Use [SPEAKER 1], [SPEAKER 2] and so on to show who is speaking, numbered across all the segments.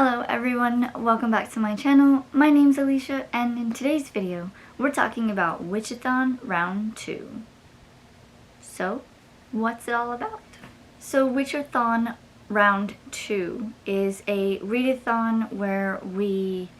[SPEAKER 1] Hello everyone, welcome back to my channel. My name's Alisha and in today's video we're talking about Witch-A-Thon Round 2. So, what's it all about? So Witch-A-Thon Round 2 is a readathon where we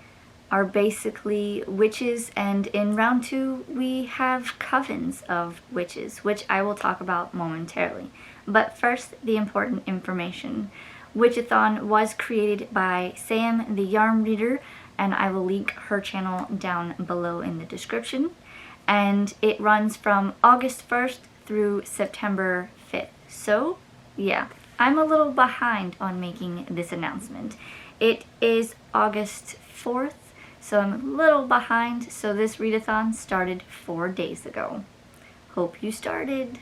[SPEAKER 1] are basically witches, and in Round 2 we have covens of witches, which I will talk about momentarily. But first, the important information. Witch-A-Thon was created by Sam, the YarnReader, and I will link her channel down below in the description. And it runs from August 1st through September 5th. So, yeah, I'm a little behind on making this announcement. It is August 4th, so I'm a little behind, so this readathon started 4 days ago. Hope you started.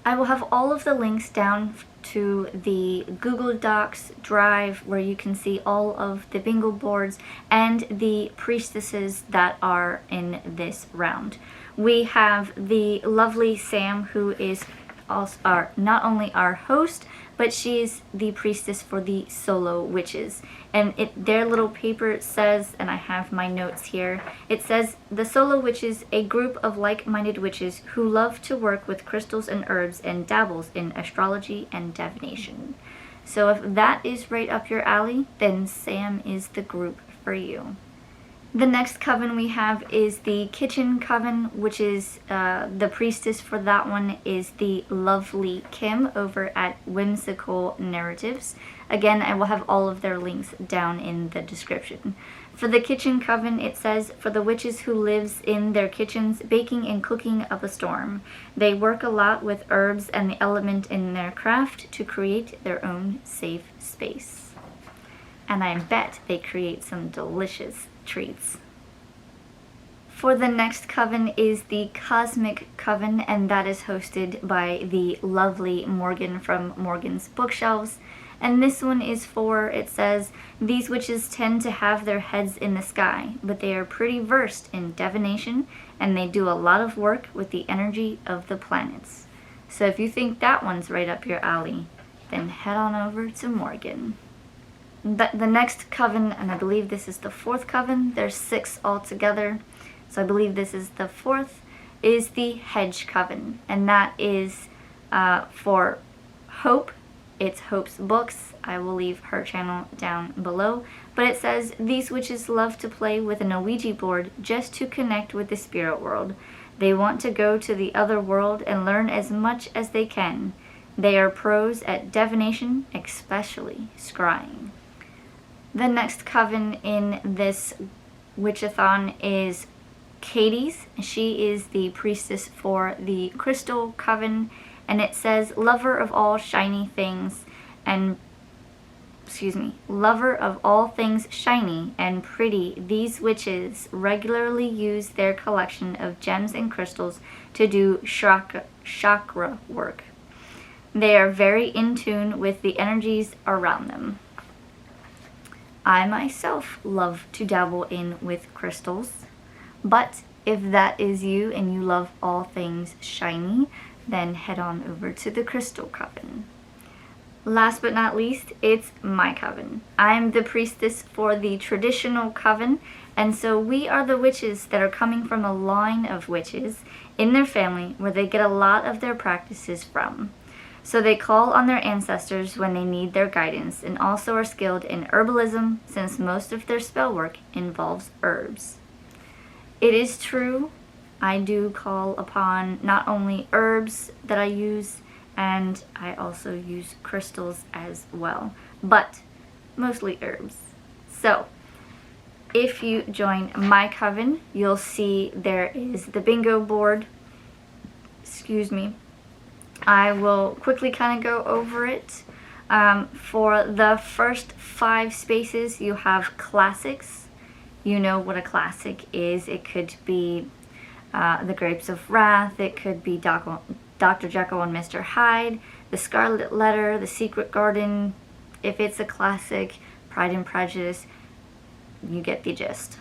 [SPEAKER 1] I will have all of the links down to the Google Docs drive where you can see all of the bingo boards and the priestesses that are in this round. We have the lovely Sam, who is also not only our host, but she's the priestess for the solo witches. And their little paper says, and I have my notes here, it says, the solo witches, a group of like-minded witches who love to work with crystals and herbs and dabbles in astrology and divination. So if that is right up your alley, then Sam is the group for you. The next coven we have is the Kitchen Coven, which is the priestess for that one is the lovely Kim over at Whimsical Narratives. Again, I will have all of their links down in the description. For the Kitchen Coven, it says, for the witches who lives in their kitchens, baking and cooking up a storm. They work a lot with herbs and the element in their craft to create their own safe space. And I bet they create some delicious treats. For the next coven is the Cosmic Coven, and that is hosted by the lovely Morgan from Morgan's Bookshelves. And this one is for, it says, these witches tend to have their heads in the sky, but they are pretty versed in divination, and they do a lot of work with the energy of the planets. So if you think that one's right up your alley, then head on over to Morgan. The next coven, and I believe this is the fourth coven, there's 6 altogether, so I believe this is the fourth, is the Hedge Coven, and that is for Hope. It's Hope's books. I will leave her channel down below, but it says, these witches love to play with an Ouija board just to connect with the spirit world. They want to go to the other world and learn as much as they can. They are pros at divination, especially scrying. The next coven in this Witch-A-Thon is Katie's. She is the priestess for the Crystal Coven, and it says, lover of all shiny things and lover of all things shiny and pretty, these witches regularly use their collection of gems and crystals to do chakra work. They are very in tune with the energies around them. I myself love to dabble in with crystals, but if that is you and you love all things shiny, then head on over to the Crystal Coven. Last but not least, it's my coven. I'm the priestess for the Traditional Coven, and so we are the witches that are coming from a line of witches in their family where they get a lot of their practices from. So they call on their ancestors when they need their guidance, and also are skilled in herbalism since most of their spell work involves herbs. It is true, I do call upon not only herbs that I use, and I also use crystals as well, but mostly herbs. So if you join my coven, you'll see there is the bingo board. I will quickly kind of go over it. For the first 5 spaces, you have classics. You know what a classic is. It could be The Grapes of Wrath. It could be Dr. Jekyll and Mr. Hyde, The Scarlet Letter, The Secret Garden. If it's a classic, Pride and Prejudice, you get the gist.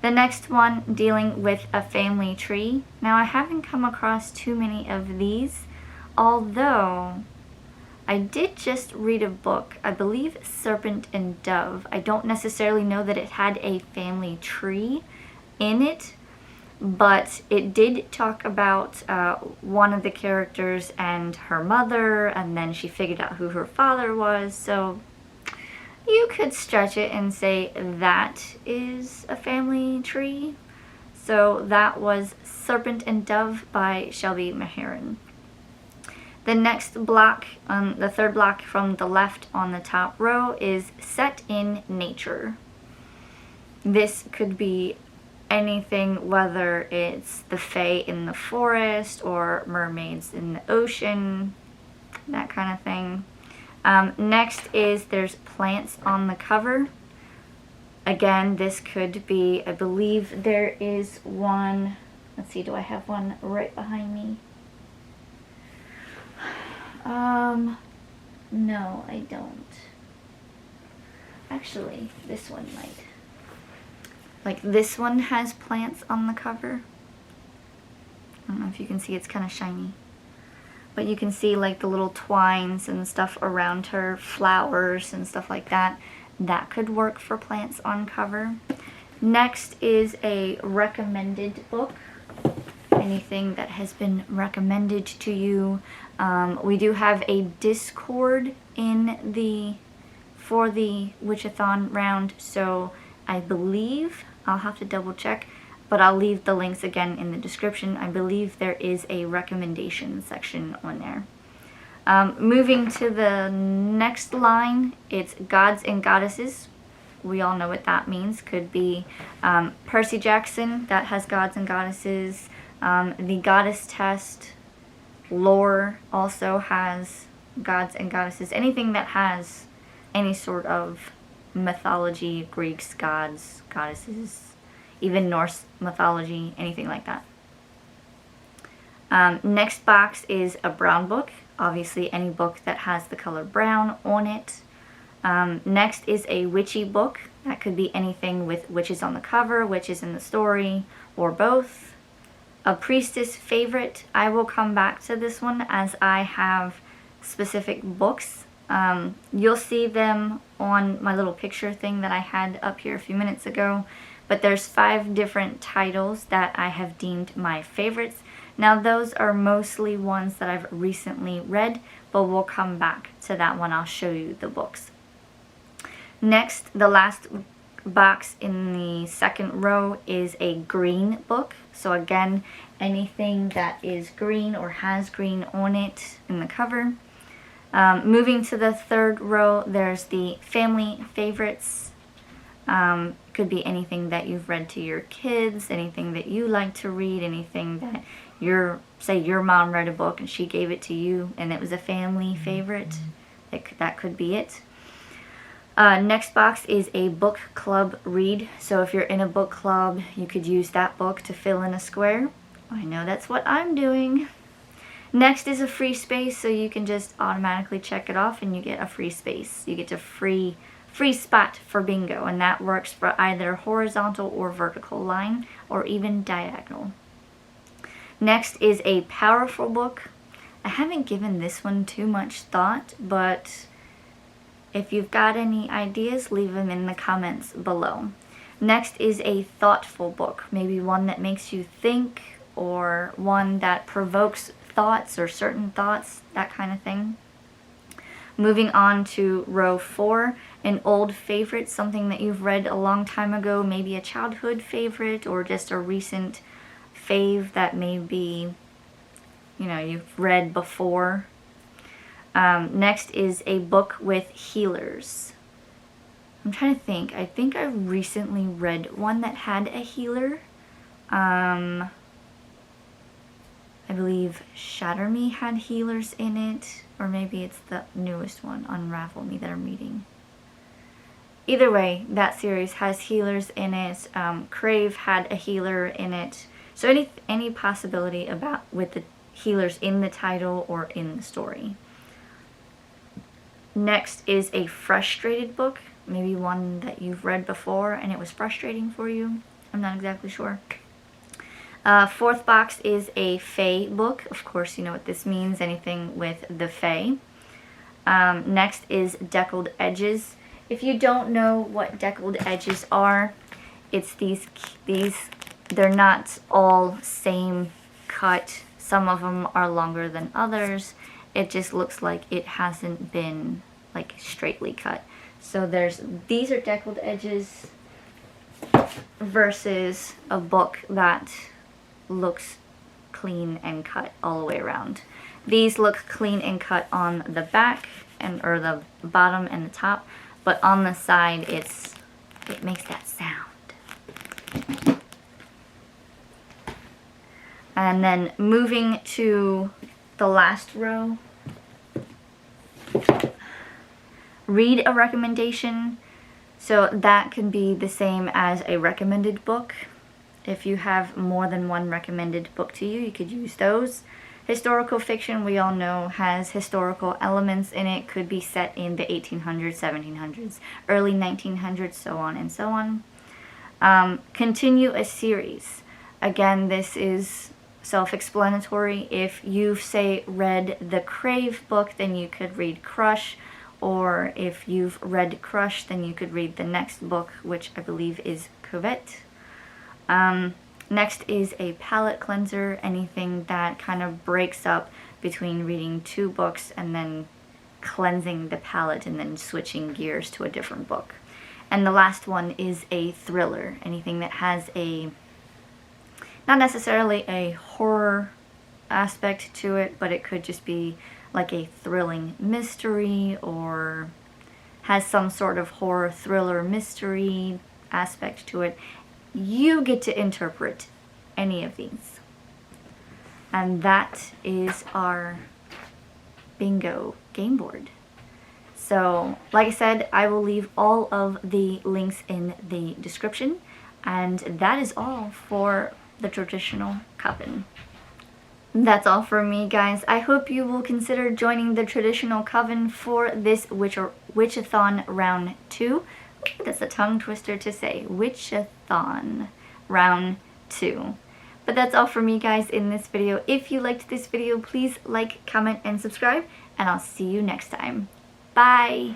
[SPEAKER 1] The next one, dealing with a family tree. Now, I haven't come across too many of these, although I did just read a book, I believe Serpent and Dove. I don't necessarily know that it had a family tree in it, but it did talk about one of the characters and her mother, and then she figured out who her father was, so you could stretch it and say that is a family tree. So that was Serpent and Dove by Shelby Maheron. The next block, the third block from the left on the top row, is Set in Nature. This could be anything, whether it's the fae in the forest or mermaids in the ocean, that kind of thing. Next is there's plants on the cover. Again, this could be, I believe there is one, let's see, do I have one right behind me? No, I don't. Actually, this one might. Like this one has plants on the cover. I don't know if you can see, it's kind of shiny. But you can see like the little twines and stuff around her, flowers and stuff like that. That could work for plants on cover. Next is a recommended book. Anything that has been recommended to you. We do have a Discord for the Witch-A-Thon round, so I believe, I'll have to double check, but I'll leave the links again in the description. I believe there is a recommendation section on there. Moving to the next line, it's Gods and Goddesses. We all know what that means. Could be Percy Jackson, that has Gods and Goddesses. The Goddess Test lore also has Gods and Goddesses. Anything that has any sort of mythology, Greeks, gods, goddesses, even Norse mythology, anything like that. Next box is a brown book. Obviously any book that has the color brown on it. Next is a witchy book. That could be anything with witches on the cover, witches in the story, or both. A priestess favorite. I will come back to this one as I have specific books. You'll see them on my little picture thing that I had up here a few minutes ago. But there's 5 different titles that I have deemed my favorites. Now those are mostly ones that I've recently read, but we'll come back to that one. I'll show you the books. Next, the last box in the second row is a green book. So again, anything that is green or has green on it in the cover. Moving to the third row, there's the family favorites. Could be anything that you've read to your kids, anything that you like to read, anything that say your mom read a book and she gave it to you and it was a family favorite. That could be it. Next box is a book club read. So if you're in a book club, you could use that book to fill in a square. I know that's what I'm doing. Next is a free space, so you can just automatically check it off and you get a free space. You get a free spot for bingo, and that works for either horizontal or vertical line, or even diagonal. Next is a powerful book. I haven't given this one too much thought, but if you've got any ideas, leave them in the comments below. Next is a thoughtful book, maybe one that makes you think, or one that provokes thoughts or certain thoughts, that kind of thing. Moving on to row 4, an old favorite, something that you've read a long time ago, maybe a childhood favorite or just a recent fave that maybe, you've read before. Next is a book with healers. I'm trying to think. I think I recently read one that had a healer. I believe Shatter Me had healers in it, or maybe it's the newest one, Unravel Me, that I'm reading. Either way, that series has healers in it. Crave had a healer in it. So any possibility with the healers in the title or in the story. Next is a frustrated book, maybe one that you've read before and it was frustrating for you. I'm not exactly sure. Fourth box is a Fae book. Of course, you know what this means, anything with the Fae. Next is Deckled Edges. If you don't know what Deckled Edges are, it's these, they're not all same cut. Some of them are longer than others. It just looks like it hasn't been like straightly cut. So these are Deckled Edges versus a book that looks clean and cut all the way around. These look clean and cut on the back or the bottom and the top, but on the side it makes that sound. And then moving to the last row, read a recommendation. So that could be the same as a recommended book. If you have more than one recommended book to you, you could use those. Historical fiction, we all know, has historical elements in it. Could be set in the 1800s, 1700s, early 1900s, so on and so on. Continue a series. Again, this is self-explanatory. If you've, say, read the Crave book, then you could read Crush. Or if you've read Crush, then you could read the next book, which I believe is Covet. Next is a palate cleanser, anything that kind of breaks up between reading two books and then cleansing the palate and then switching gears to a different book. And the last one is a thriller, anything that has not necessarily a horror aspect to it, but it could just be like a thrilling mystery or has some sort of horror thriller mystery aspect to it. You get to interpret any of these. And that is our bingo game board. So, like I said, I will leave all of the links in the description. And that is all for the Traditional Coven. That's all for me, guys. I hope you will consider joining the Traditional Coven for this Witch-A-Thon Round 2. That's a tongue twister to say. Witch-A-Thon Round 2. But that's all for me, guys, in this video. If you liked this video, please like, comment, and subscribe. And I'll see you next time. Bye!